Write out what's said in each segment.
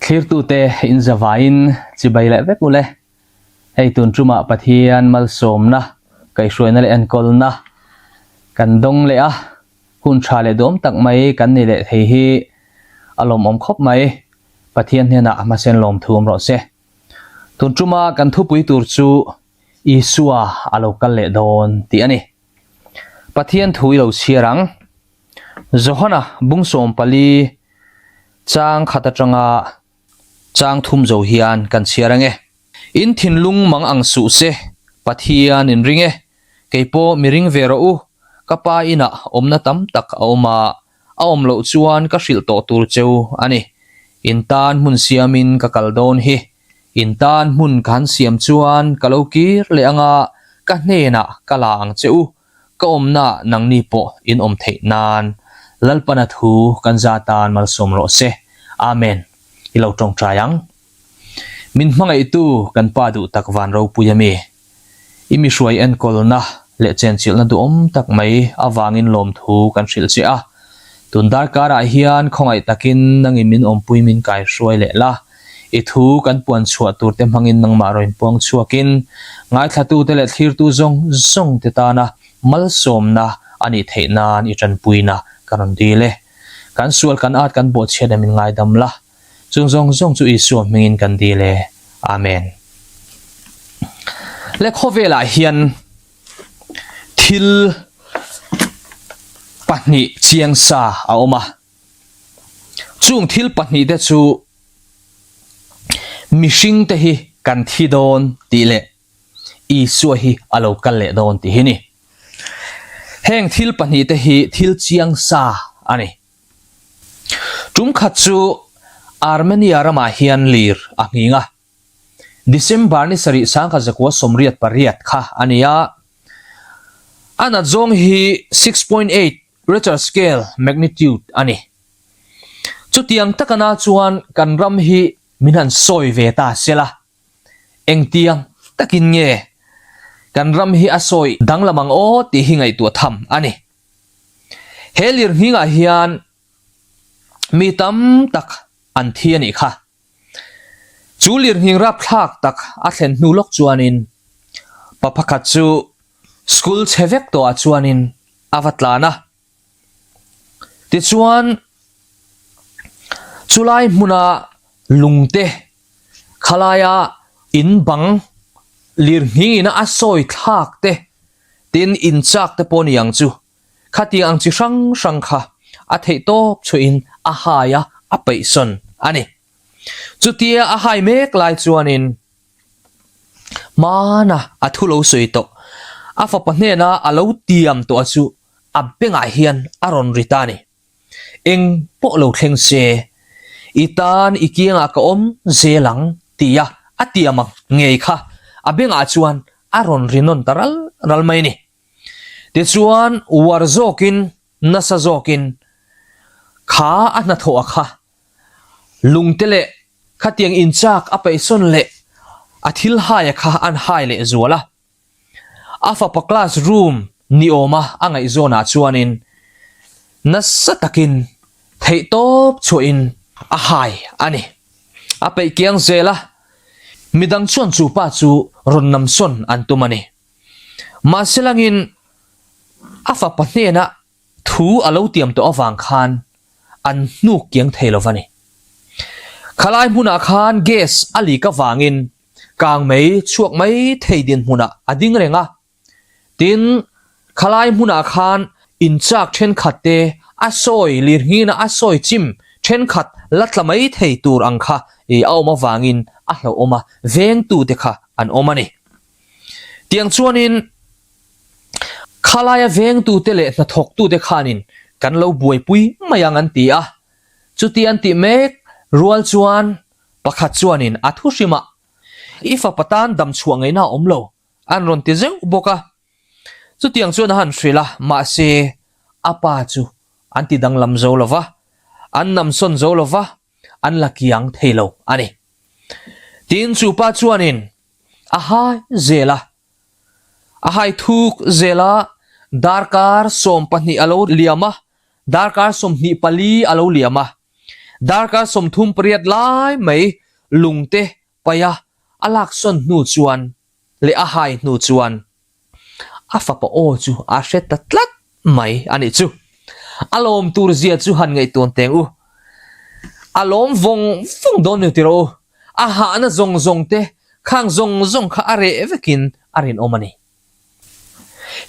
clear tu te in zavain chi bai le vek ule hei tun truma pathian mal som na kai hruaina le an kol na kan dong le a hun tha le dom tak mai kan ni le thei hi alom om khop mai pathian hena ma sen lom thum ro se tun truma kan thu pui tur chu isua alo kal le don ti ani pathian thui lo chiarang zohana bung som pali chang khata tanga chang thum zo hian kan chiarange in thinlung mang ang su se pathian in ringe keipo miring vero u kapa ina omna tam tak oma aom lo chuan ka hril to tur cheu ani in tan mun siamin ka kaldon hi in tan mun kan siam chuan kalokir le anga ka hnena kala ang cheu ka omna nangni po in om thei nan lalpana thu kan zatan mal som ro se amen ilo tong trayang min hmangai tu kan pa du takwan ro puyami imi hruai en kolna le chen chil na du om tak mai awangin lom thu kan hril che a tundar kara hian khongai takin nangi min om pui min kai hruai le la I thu kan puan chhuat tur te hmangin nang ma roin puang chuakin ngai thatu te le thlir tu zong zong te ta na mal som na ani theinan I tran puina karon dile kan sual kan at kan bo chhe min ngai dam la chung zong zong chu isu mingin kan dile amen le khovela hian thil pahni chiang sa a oma chung thil pahni te chu mishing te hi kan thi don ti le isu hi alo kal le don ti hi ni heng thil pahni te hi thil chiang sa ani tum khat chu Armenia rama hian lir anginga December ni sari sang ka zakwa somriat pariat kha ania ana zong hi 6.8 Richter scale magnitude ani chutiang takana chuan kan ram hi minan soi ve ta sela engtiang takin nge kan ram hi asoi danglamang o ti hingai tu tham ani helir hinga hian mi tam tak an thiani kha chulir hing rap thak tak a thlen hnulok chuanin papakhat chu school chhevek to a chuanin avatlana ti chuan chulai muna lungte khalaya in bang lir hingina asoi thak te tin in chak te pon yang chu khati ang chi sang sang kha a thei top chuin a haya a paison ani chutia a hai mek lai chuanin mana a thulo soito a fa pahne na alo tiam to achu a benga hian aron ritani eng po lo thleng se itan ikianga ka om zelang tia atiama ngei kha a benga chuan aron rinon taral ralmai ni ti chuan warzokin nasazokin kha ana tho kha lungtele khatiang inchak apaison le athil haya kha an hai le zuala afa pa classroom ni oma angai zona chuanin nasatakin thei top chuin a hai ani apai kiang zela midang chuan chu pa chu ronnam son antumani maselangin afa pahnena thu alo tiam to awang khan an nu kiang theilovani khalai huna khan gas ali ka wangin kang mei chuak mai theidin huna ading renga tin khalai huna khan inchak then khatte asoi lirhina asoi chim then khat latlamai thei tur angkha e awma wangin a hlo oma veng tu te kha an omani tiang chuanin khalaya veng tu te le na thok tu te khanin kan lo buai pui mayang an ti a chuti an ti mek rual chuan pakhat chuanin athu shima ifa patan dam chuangai na omlo an ron ti zeu boka chutiang chuan han shrila ma se apa chu anti dang lam zo lova an nam son zo lova an lakiang theilo ani tin chu pa chuanin aha zela ahai thuk zela darkar som pahni alo liama darkar som ni pali alo liama darka somthum priat lai mai lungte paya alak son nu chuan le a hai nu chuan a fa pa o chu a hret ta tlat mai ani chu alom tur zia chu han ngai ton teng u alom vong don ni tiro a ha na zong te khang zong kha are evekin arin omani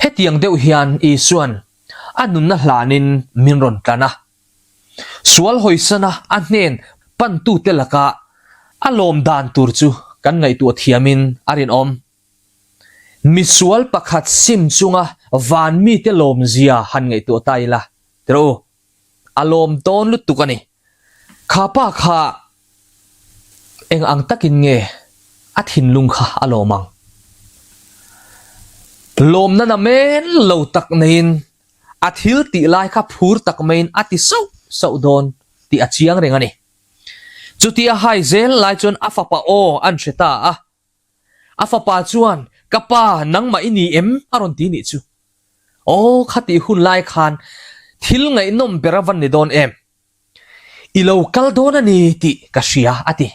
hetiang deuh hian I suan anun na hlanin minron tlana sual hoisana ahnen pantu telaka alom dan tur chu kan ngai tu thiamin arin om mi sual pakhat sim chunga van mi te lom zia han ngai tu taila tro alom ton lut tukani khapa kha eng ang takin nge athin lung kha alomang lom na men lo tak nein athil ti lai kha phur tak main ati so don ti achiang rengani chuti a hai zel lai chon afapa o an theta a afapa chuan kapa nangma ini em aron ti ni chu o khati hun lai khan thil ngai nom beravan ni don em ilo kal don ani ti kashia ati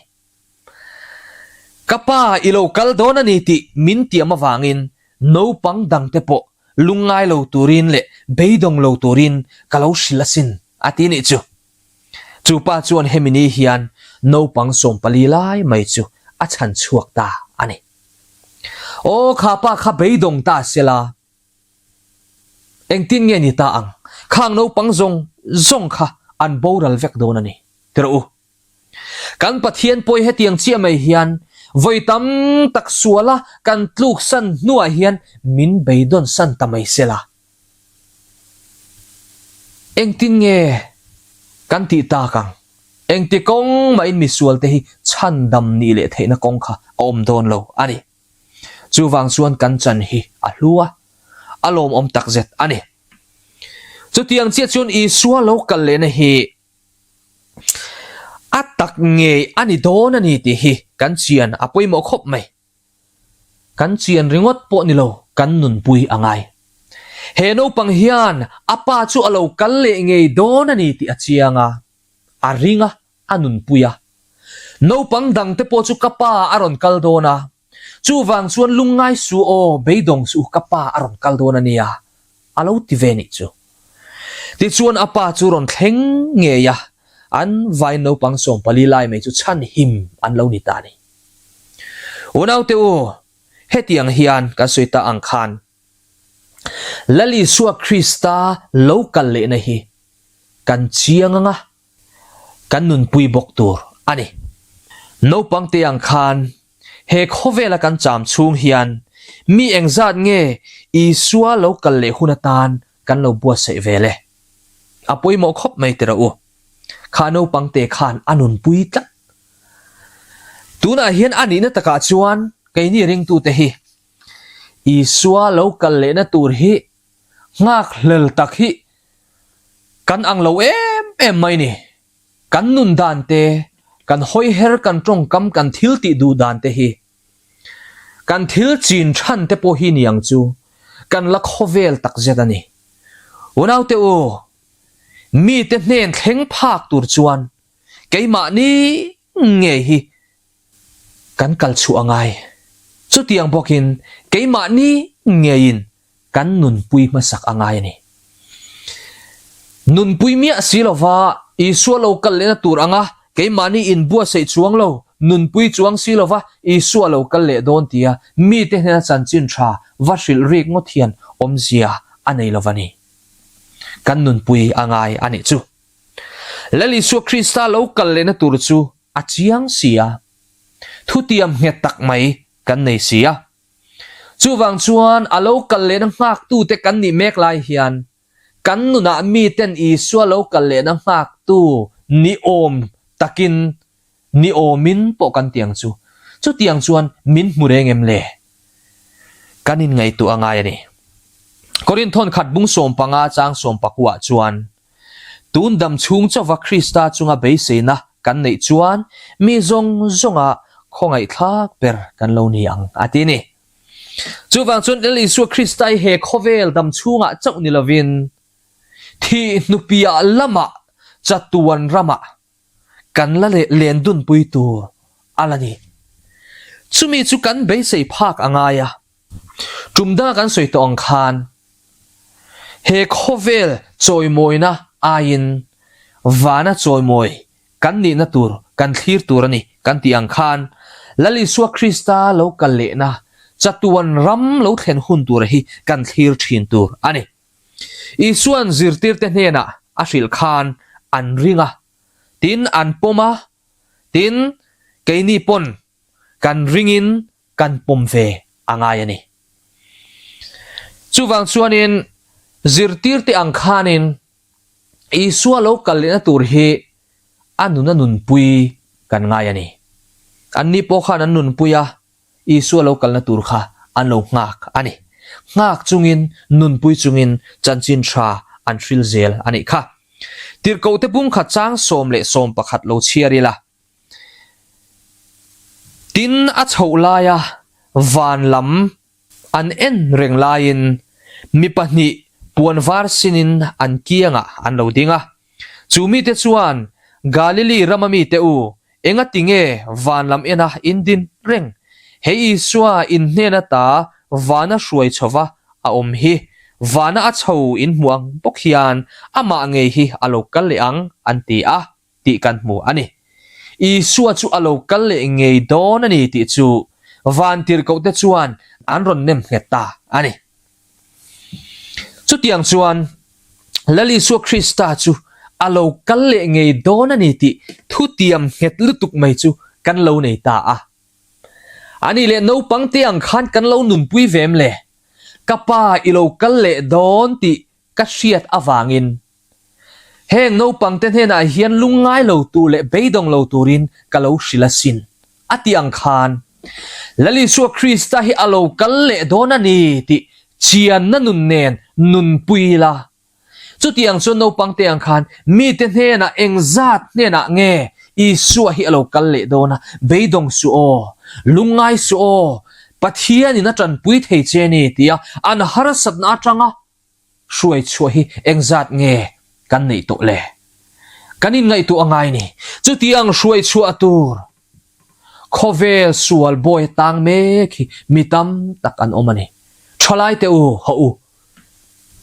kapa ilo kal don ani ti min ti ama wangin no pang dang te po lungai lo turin le beidong lo turin kalau silasin ati ni chu chu pa chuan hemini hian no pang som pali lai mai chu a chan chuak ta ani o khapa kha beidong ta sela engtin nge ni ta ang khang no pang zong kha an boral vek don ani tero kan pathian poi hetiang chi mai hian voitam tak suala kan tluk san nuwa hian min beidon san tamai sela engtin nge kan ti ta kang engti kong ma in mi sual te hi chan dam ni le theina kong kha om don lo ani chu wang chuan kan chan hi a hlua alom om tak zet ani chu tiang chia chun I sual lo kal le na hi atak nge ani don ani ti hi kan chian apoi mo khop mai kan chian ringot po ni lo kan nun pui angai he no pang hian apa chu alo kal le nge don ani ti achianga aringa anun puya no pang dang te po chu kapa aron kal dona chu wang chuan lungai su o beidong su kapa aron kal dona nia alo ti ve ni chu ti chuan apa chu ron thleng nge ya an vai no pang som pali lai mai chu chan him an lo ni ta ni unau te o hetiang hian ka soita ang khan lali suwa krista local le na hi kan chianga kan nun pui bok tur ani no pang te ang khan he khovela kan cham chung hian mi engzat nge I suwa local le hunatan kan lo bua sei vele apoi mo khop mai tera u khano pangte khan anun pui tla tuna hian ani na taka chuan kaini ring tu te hi I suwa local le na tur hi ngak hlel tak hi kan ang lo em mai ni kan nun dan te kan hoi her kan trong kam kan thil ti du dan te hi kan thil chin than te po hi niang chu kan la khovel tak zedani unau te o mi te nen thleng phak tur chuan keima ni nge hi kan kal chu angai chu tiang bokin keima ni nge in kan nun pui masak angai ni nun pui mi asilova I suwa local le na tur anga keima ni in bua sei chuang lo nun pui chuang silova I suwa local le don tia mi te na chan chin tha vashil rik ngothian omzia anei lovani kan nun pui angai ani chu lali su krista local le na tur chu achiang sia thutiam nge tak mai kan nei sia chu wang chuan a local le na ngak tu te kan ni mek lai hian kan nuna mi ten I suwa local le na ngak tu ni om takin ni omin po kan tiang chu tiang chuan min murengem le kanin ngai tu angai ani korin thon khat bung som panga chang som pakwa chuan tun dam chung chawa krista chunga beiseina kan nei chuan mi zonga khongai thak per kan lo ni ang atini chu wang chun eli su krista he khovel dam chunga chau ni lovin thi nupia lama chatuan rama kan la le len dun pui tur alani chumi chu kan be sei phak angaya tumda kan soi to ang khan he khovel choi moina ain vana choi moi kan ni na tur kan thlir tur ani kan ti ang khan lali suwa krista lo kal le na chatuan ram lo thlen hun tur hi kan thlir thin tur ani isuan zirtir te hena ashil khan an ringa tin an poma tin keini pon kan ringin kan pom ve angai ani chuwang chuanin zirtir te ang khanin isua lo kal le na tur hi anuna nun pui kan ngai ani anni po khan an nun puya isua lo kal na tur kha an lo ngak ani ngak chungin nun pui chungin chanchin tha an thril zel ani kha tir ko te pum kha chang som le som pakhat lo chiarila tin a chholaya van lam an en reng lain mi pahni puan var sinin an kianga an lo dinga chumi te chuan Galilee ramami te u enga tinge van lam ena indin reng hei isua in hena ta vana hruai chowa a om hi vana a chho in muang bokhian ama nge hi alo kal le ang an ti a ti kan mu ani isua chu alo kal le nge don ani ti chu van tir ko te chuan an ron nem heta ani chu tiang chuan lali su krista chu alo kal le nge don ani ti thu tiam het lutuk mai chu kan lo nei ta a ani le no pang te ang khan kan lo nun pui vem le kapa ilo kal le don ti ka hriat awangin heng no pang te hena hian lungai lo tu le beidong lo turin ka lo hrilasin ati ang khan lali su krista hi alo kal le don ani ti chian na nun nen nun pui la chu tiang chu no pang te ang khan mi te hena engzat hena nge isua hi alo kal le dona beidong su o lungai su o pathian ina tran pui thei che ni tia an har sat na atanga hruai chu hi engzat nge kan nei to le kanin ngai tu angai ni chu tiang hruai chu atur khovel sual boy tang me khi mitam tak an omani tholai te u ho u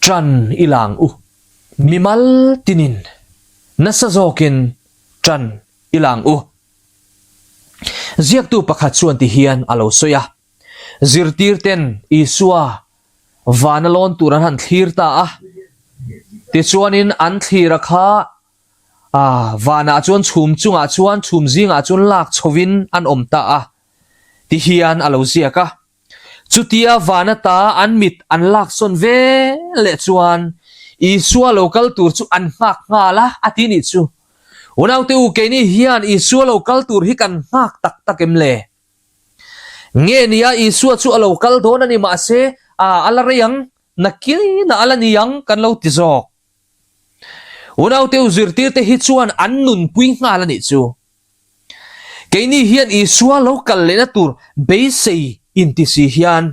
tran ilang u mimal tinin nasazokin tran ilang u ziak tu pakhat chuan ti hian alo soya zirtir ten isua vanalon turan han thlir ta a ti chuanin an thlir kha vana chuan chhum chunga chuan chhum zinga chuan lak chhovin an om ta a ti hian alo ziaka chutia vana ta an mit an lak son ve le chuan isua local tur chu an ngak nga la atini chu unaw te u ke ni hian isua local tur hi kan ngak tak takem le nge nia isua chu local don ani ma se ala reyang nakil na ala niyang kan lo tizok unaw te u zirtir te hi chuan an nun pui nga la ni chu ke ni hian isua local le na tur be sei in ti si hian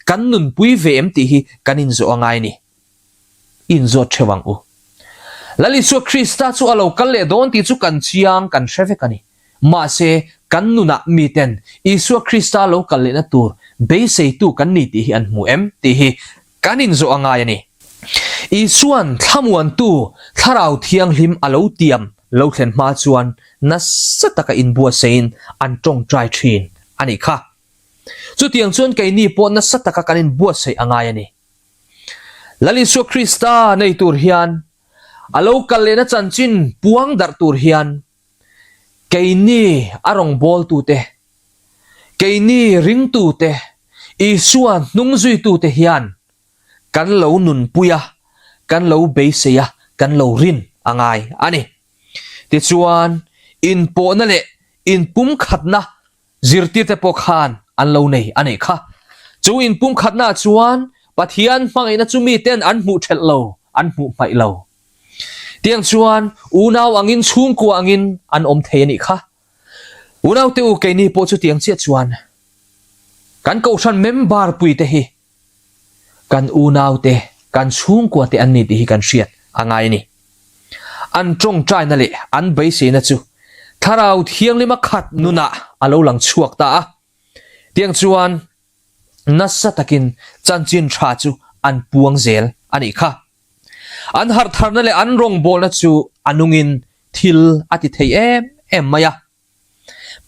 kan nun pui ve em ti hi kanin zo angai ni in zo thewang u lali su krista chu alo kal le don ti chu kan chiang kan hreve kani ma se kan nuna mi ten isu krista lo kal le na tur be sei tu kan ni ti hi an mu em ti hi kanin zo anga yani isuan thamuan tu tharau thiang hlim alo tiam lo thlen ma chuan na sataka in bua sein an tong trai thin ani kha chu tiang chuan kai ni po na sataka kanin bua sei anga yani lali su krista nei tur hian alo kal le na chanchin puang dar tur hian keini arong bol tu te keini ring tu te isua nung zui tu te hian kan lo nun puya kan lo be seya kan lo rin angai ani ti chuan in po na le in pum khatna zirti te po khan an lo nei ani kha chu in pum khatna chuan pathian mangai na chumi ten an mu thel lo an mu mai lo tiang chuan unaw angin chung ku angin an om the ni kha unaw te u ke ni po chu tiang che chuan kan ko than member pui te hi kan unaw te kan chung ku te an ni ti hi kan hriat angai ni an trong trai na le an be se na chu tharau thiang lima khat nuna alo lang chuak ta tiang chuan nasa takin chanchin tha chu an puang zel ani kha an har thar na le an rong bol na chu anungin thil ati thei em maya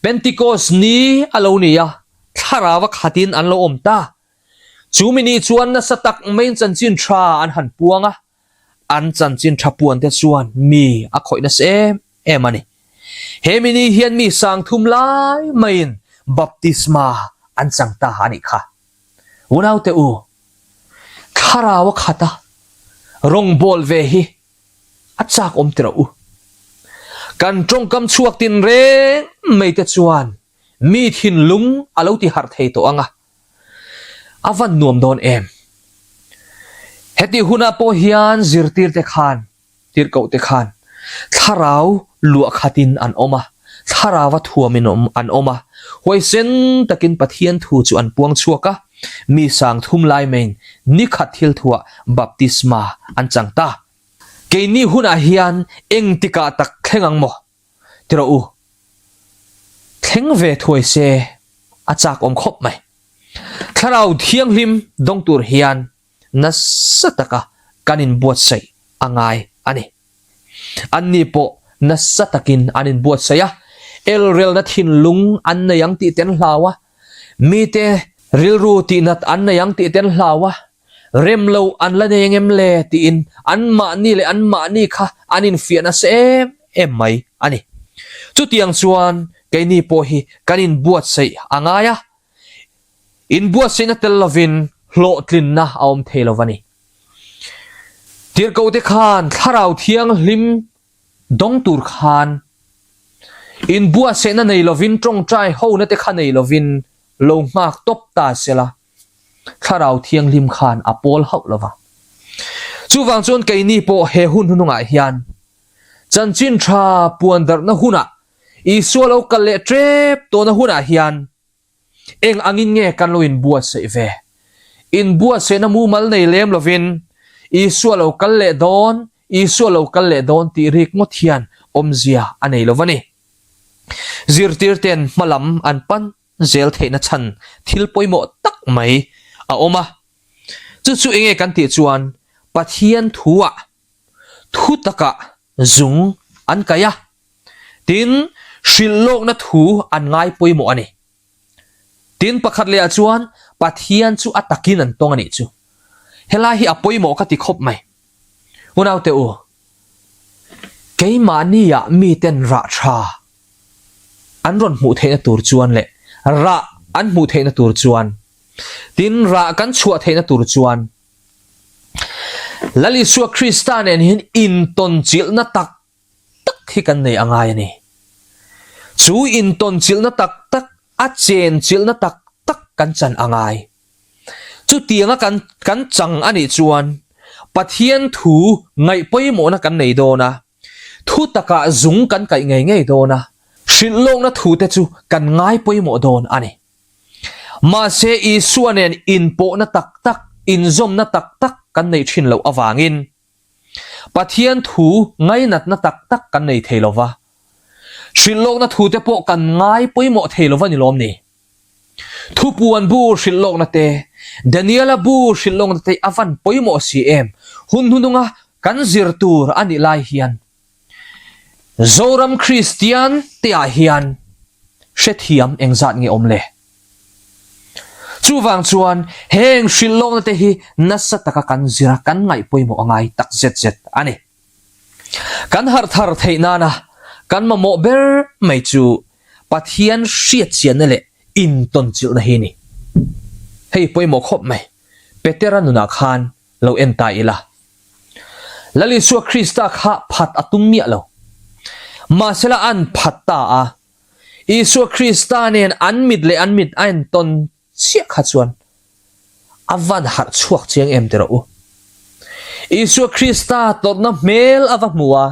Pentecost ni alo niya tharawa khatin an lo om ta chumini chuan na satak main chanchin tha an han puanga an chanchin tha puan te chuan mi a khoina se em ani hemini hian mi sang thum lai main baptisma an changta ani kha unau te u kharawa khata rong bol ve hi achak om tira u kan trong kam chuak tin re mei te chuan mi thin lung alo ti har thei to anga avan nuam don em heti huna po hian zirtir te khan tir ko te khan tharau lua khatin an oma tharawa thuamin an oma hoi sen takin pathian thu chu an puang chuaka mi sang thum lai main ni khat thil thua baptisma an changta ke ni huna hian eng tika tak thengang mo tira u theng ve thoi se achak om khop mai tharau thiang hlim dong tur hian nasataka kanin buat sai angai ani anni po nasatakin anin buat saya el rel na thin lung an na yang ti ten hlawa mi te ril ru ti nat an na yang ti ten hlawa rem lo an la ne ngem le ti in an ma ni le an ma ni kha anin fiana se em mai ani chu tiang chuan ke ni po hi kanin buat sei angaya in buat sei na tel lovin hlo tlin na aom thelovani tir ko te khan tharau thiang hlim dong tur khan in buat sei na nei lovin trong trai ho na te khan nei lovin lo ngak top ta sela tharau thiang hlim khan apol hau lova chu wang chon ke ni po he hun hununga hian chanchin tha puan dar na huna isualo kalle trep to na huna hian eng angin nge kan lo in buat sei ve in buat sei na mu mal nei lem lovin isualo kalle don ti rik mo thian omzia anei lovani zirtir ten malam an pan zel theina chan thil poimo tak mai a oma chu enge kan ti chuan pathian thuwa thu taka zung an kaya tin shillok na thu an ngai poimo ani tin pakhat le chuan pathian chu atakin an tong ani chu hela hi apoimo ka ti khop mai unau te u keima ni ya mi ten ra tha an ron mu theina tur chuan le ra an mu theina tur chuan tin ra kan chua theina tur chuan lali suwa kristan en hin in ton chil na tak hi kan nei angai ani chu in ton chil na tak a chen chil na tak kan chan angai chu tianga kan chang ani chuan pathian thu ngai poimo na kan nei do na thu taka zung kan kai ngei do na shillong na thu te chu kan ngai poimo don ani ma se isuanen in po na tak in zom na tak kan nei thin lo awangin pathian thu ngai nat na tak kan nei theilova shillong na thu te po kan ngai poimo theilova ni lom ni thu puan bu shillong na te daniela bu shillong na te avan poimo si em hununga kan zirtur ani lai hian zoram christian te a hian shethiam engzat nge omle chu wang chuan heng shillong na te hi nasataka kan zira kan ngai poimo angai tak zet ani kan har thar theina na kan ma mo ber mai chu pathian hriat chian na le in ton chil na hi ni hei poimo khop mai petera nuna khan lo enta ila lali suwa krista kha phat atum mi lo ma sela an phat ta a isu krista nen an mit an ton sia kha chuan avan har chuak chiang em tero u isu krista tot na mel ava muwa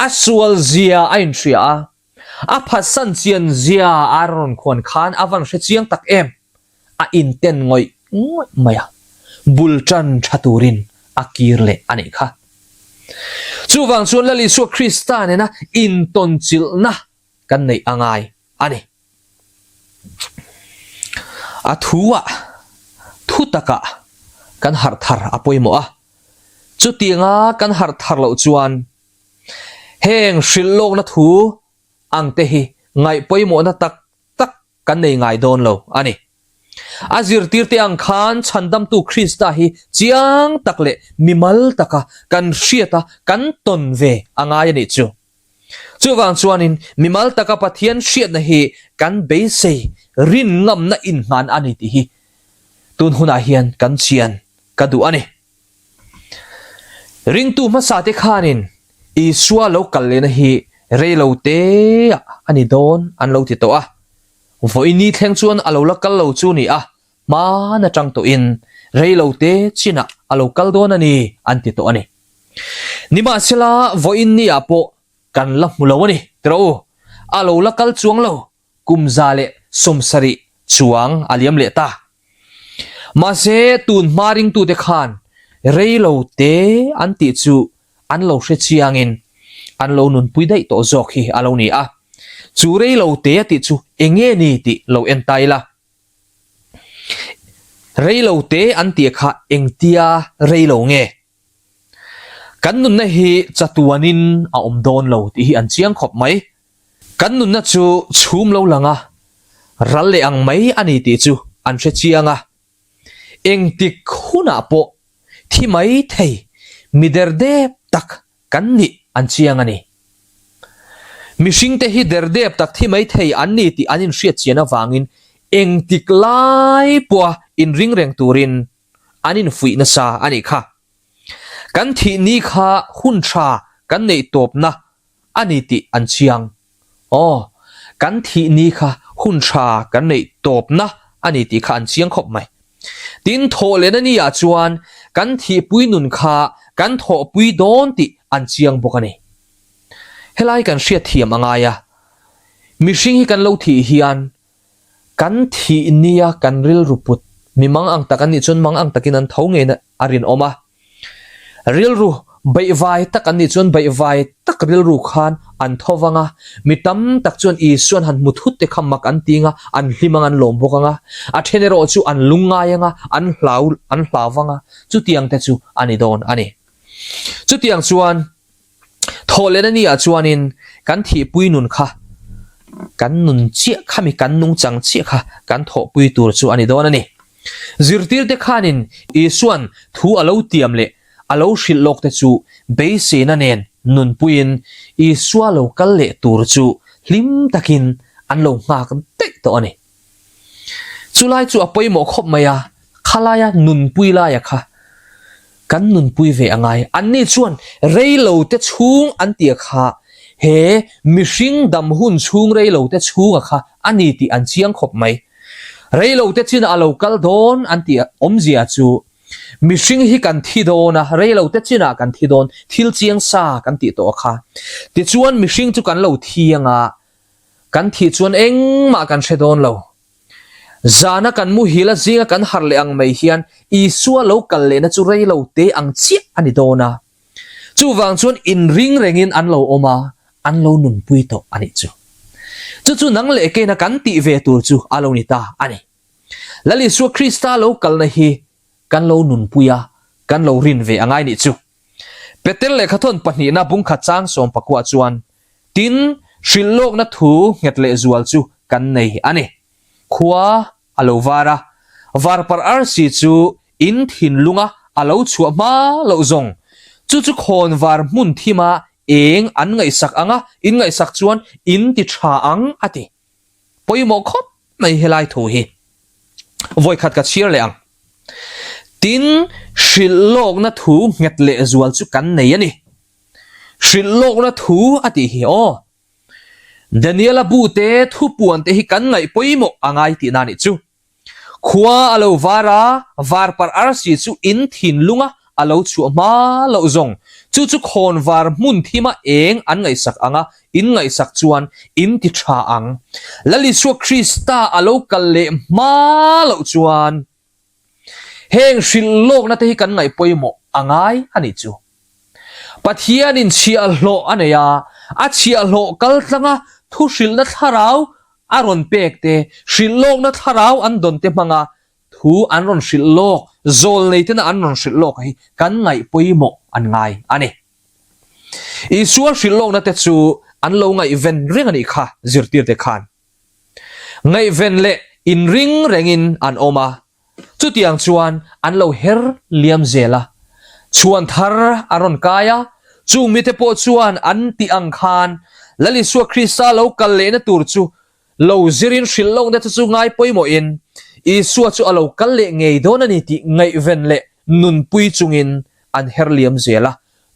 asual zia ain tria a phasan chian zia aron khon khan avan hre chiang tak em a inten ngoi maya bulchan thaturin akirle ani kha chuwang chuan lali su krista ne na in ton chil na kan nei angai ani a thuwa thu taka kan har thar apoi mo a chu tinga kan har thar lo chuan heng shillok na thu ang te hi ngai poi mo na tak tak kan nei ngai don lo ani azir tirte ang khan chandam tu Krista hi chiang takle mimal taka kan hriata kan ton ve angai ani chu chuwang chuanin mimal taka pathian hriat na hi kan beise rin ngam na in man ani ti hi tun huna hian kan chian kadu ani ring tu ma sa te khanin isua lo kal le na hi reilo te ani don an lo ti to a voini thleng chuan alo la kal lo chu ni a ma na tang to in reilo te china alo kal don ani an ti to ani nima sila voin ni apo kan la mulo ani tro alo la kal chuang lo kumzale somsari chuang aliam le ta ma se tun maring tu te khan reilo te an ti chu an lo hre chiangin an lo nun pui dai to zok hi alo ni a chu reilo te ti chu enge ni ti lo en tai la reilo te an ti kha engtia reilo nge kan nun na hi chatuanin a om don lo ti hi an chiang khop mai kan nun na chu chhum lo langa ral le ang mai ani ti chu an hre chianga eng tik khuna po thi mai thei miderde tak kan ni an chiang ani mishing te hi derde tak thi mai thei an ni ti anin hriat chiana wangin eng tik lai pua in ring reng turin anin fui na sa ani kha kan thi ni kha hun tha kan nei top na ani ti an chiang kan thi ni kha hun tha kan nei top na ani ti kha an chiang khop mai tin tho le na ni ya chuan kan thi pui nun kha kan tho pui don ti an chiang bokani helai kan hriat thiam angaya mishing hi kan lo thi hian kan thi nia kan ril ruput mimang ang takani chun mang ang takin an tho nge na arin oma ril ru bai vai takani chun bai vai tak ril ru khan an thowanga mitam tak chun I suan han muthut te khammak an tinga an hlimang an lom bokanga a thenero chu an lungayanga an hlawanga chu tiang te chu ani don ani chu tiang chuan tholena ni a chuanin kan thi pui nun kha kan nun chia khami kan nung chang chia kha kan tho pui tur chu ani don ani zirtir te khanin isuan thu alo tiam le alo shil lok te chu beise na nen nun puin isua lo kal le tur chu hlim takin an lo ngak te to ani chulai chu apoi mo khop maya khalaya nun pui la ya kha kan nun pui ve angai an ni chuan reilo te chung an tia kha he mishing dam hun chung reilo te chung a kha ani ti an chiang khop mai reilo te chin alo kal don an tia omzia chu mishing hi kan thi dona reilo te china kan thi don thil chiang sa kan ti to kha ti chuan mishing chu kan lo thianga kan thi chuan eng ma kan hre don lo zana kan mu hila zinga kan har le ang mai hian isua lo kal le na chu reilo te ang chi ani dona chu wang chuan in ring rengin an lo oma an lo nun pui to ani chu nang le ke na kan ti ve tur chu alo ni ta ani lali su Krista lo kal na hi kan lo nun puya kan lo rin ve angai ni chu petel le khathon pahni na bung kha chang som pakwa chuan tin shillok na thu nget le zual chu kan nei ani khua alo vara var par arsi chu in thin lunga alo chu ma lo zong chu khon var mun thima eng an ngai sak anga in ngai sak chuan in ti tha ang ati poimo khop mai helai thu hi voi khat ka chir le ang tin shillok na thu nget le zual chu kan nei ani shillok na thu ati hi Daniela bu te thu puan te hi kan ngai poimo angai ti na ni chu khua alo vara var par arsi chu in thin lunga alo chu ma lo zong chu khon var mun thima eng an ngai sak anga in ngai sak chuan in ti tha ang lali su Krista alo kal le ma lo chuan heng shillok na te hi kan ngai poimo angai ani chu pathian in chia hlo aneya a chia hlo kal tlanga thu shil na tharau aron pek te shil lok na tharau an don te manga thu an ron shil lok zol nei te na an ron shil lok hi kan ngai poimo an ngai ani isua shil lok na te chu an lo ngai ven ring ani kha zirtir te khan ngai ven le in ring rengin an oma chu tiang chuan an lo her liam zela chuan thar aron kaya chu mi te po chuan an ti ang khan lali suwa Krista lo kal le na tur chu lo zirin shil lok na chu ngai poimo in isua chu alo kal le ngei don ani ti ngai ven le nun pui chungin an her liam zela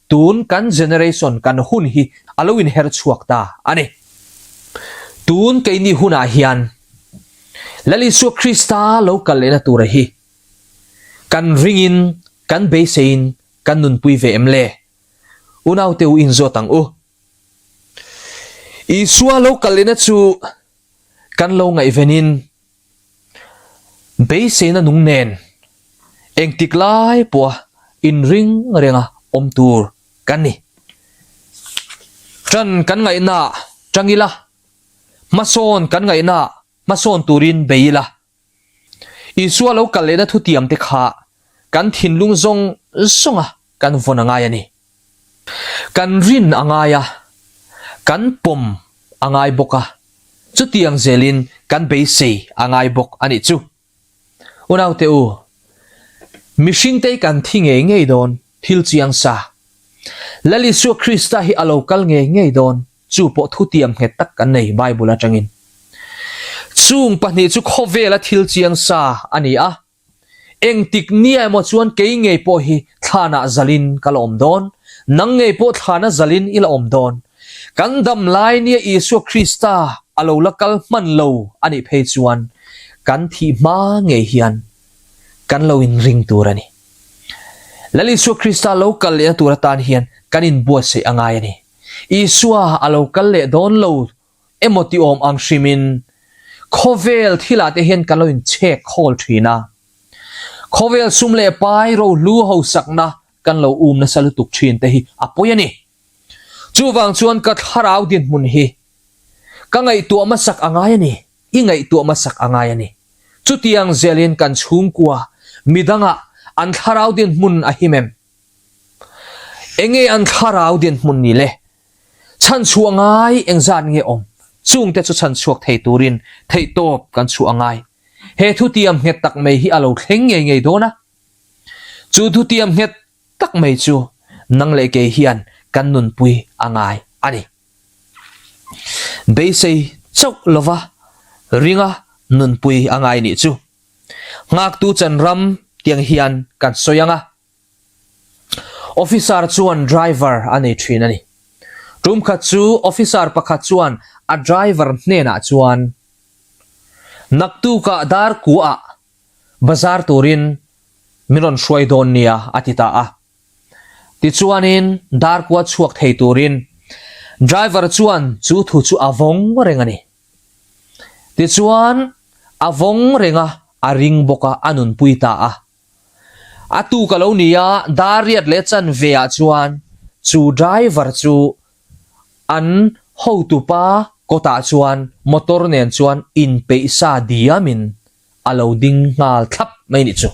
tun kan generation kan hun hi aloin her chuak ta ani tun ke ni huna hian lali su Krista lo kal le na tur hi kan ringin kan beisein kan nun pui ve em le unaw te u in zo tang u isua lo kal le na chu kan lo ngai venin beisein na nung nen eng tiklai po in ring renga om tur kan ni tran kan ngai na trangila mason kan ngai na mason turin beila isua lo kal le na thu tiam te kha kan thin lung zong songa kan vona ngai ani kan rin angaya kan pom angai boka chu tiang zelin kan beise angai bok ani chu unaw te u mishing te kan thinge ngei don thil chiang sa lali su Krista hi alo kal nge ngei don chu po thu tiam he tak kan nei bible atangin chung pani chu khovela thil chiang sa ani a eng tik nia mo chuan ke ngei po hi thana zalin kalom don nang ngei po thana zalin ila om don kan dam lai nia Isu Krista alo lakal man lo ani phei chuan kan thi ma nge hian kan lo in ring turani lali su Krista lo kal le turatan hian kanin buat se angai ani isua alo kal le don lo emoti om ang shimin khovel thila te hian kan lo in check khol thina khovel sum le pai ro lu ho sakna kan lo na salutuk thin te hi apoyani chuwang chuan ka tharau din mun hi ka ngai tu ma sak angai ani i ngai tu ma sak angai ani chu tiang zelin kan chhung kwa midanga an tharau din mun a himem enge an tharau din mun ni le chan chuangai engzan nge om chung te chu chan chuak thei turin thei top kan chu angai he thu tiam het tak mai hi alo thleng nge nge dona chu thu tiam het tak mai chu nang le ke hian kan nun pui angai ani beisei chok lova ringa nun pui angai ni chu ngak tu chan ram tiang hian kan soyanga officer chuan driver ani thin ani room kha chu officer pakhat chuan a driver hne na chuan naktu ka dar ku a bazar turin miron shwai don nia atita a ti chuanin dar ku chuak thei turin driver chuan chu thu chu avong rengani ti chuan avong renga a ring boka anun puita a atu kalonia dariat le chan vea chuan chu driver chu an ho tu pa kota chuan motor nen chuan in peisa diamin alo ding ngal thap mai ni chu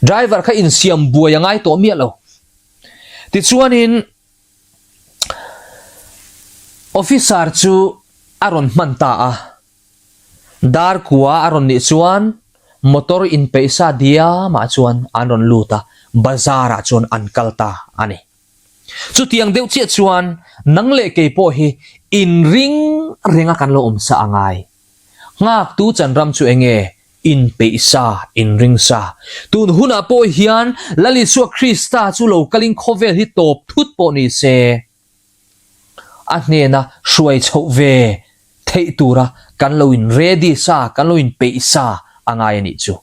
driver kha in siam buayangai to mi lo ti chuanin officer chu aron manta a dar kuwa aron ni chuan motor in peisa dia ma chuan anon luta bazara chuan an kalta ani chu tiang deuh che chuan nang le ke po hi in ring renga kan lo om sa angai ngak tu chan ram chu enge in peisa in ring sa tun huna po hian lali su Krista chu lo kaling khovel hi top thut po ni se anena shuai chho ve thei tura kan lo in ready sa kan lo in peisa angai ni chu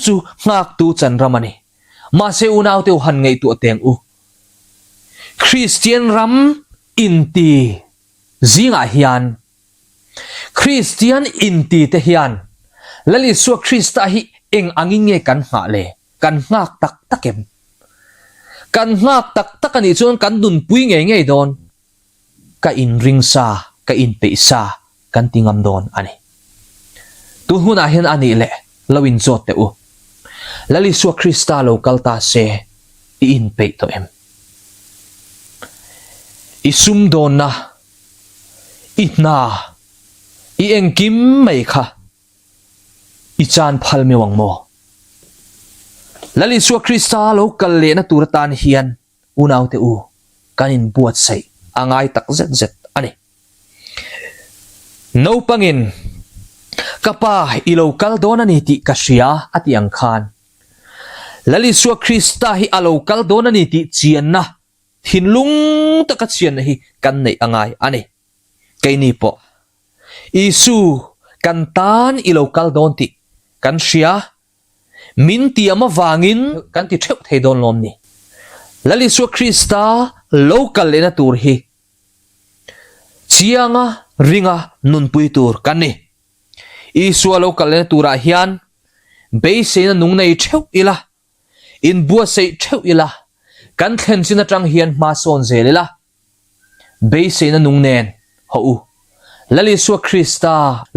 chu ngak tu chan ramani ma se unaw te han ngei tu teng u Christian ram inti zinga hian Christian inti te hian lali su Krista hi eng anginge kan nga le kan ngak tak takem kan ngak tak takani chon kan dun pui nge nge don ka in ring sa ka in pe sa kan tingam don ani tu huna hian ani le lawin zot te u lali suwa Krista lo kalta se i in pe to em i sum don na itna i engkim mai kha i chan phal me wang mo lali suwa Krista lo kal le na turatan hian unaw te u kanin buat sai angai tak zet zet ani no pangin kapa ilo kal don ani ti kasya ati ang khan lali suwa Krista hi alo kal don ani ti chian na thinlung taka chian hi kan nei angai ani kaini po isu kan tan ilo kal don ti kan sia min ti ama wangin kan ti theu thei don lom ni lali suwa Krista local lena tur hi chianga ringa nun pui tur kan ni isu local lena tura hian be se na nung nei theu ila in bua se theu ila kan thlen sina tang hian ma son zelela be se na nung nen ho u lali suwa Krista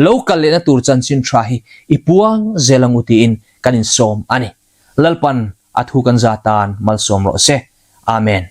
local lena tur chan chin thra hi ipuang zelanguti in kanin som ani lalpan athu kan zatan mal som ro se amen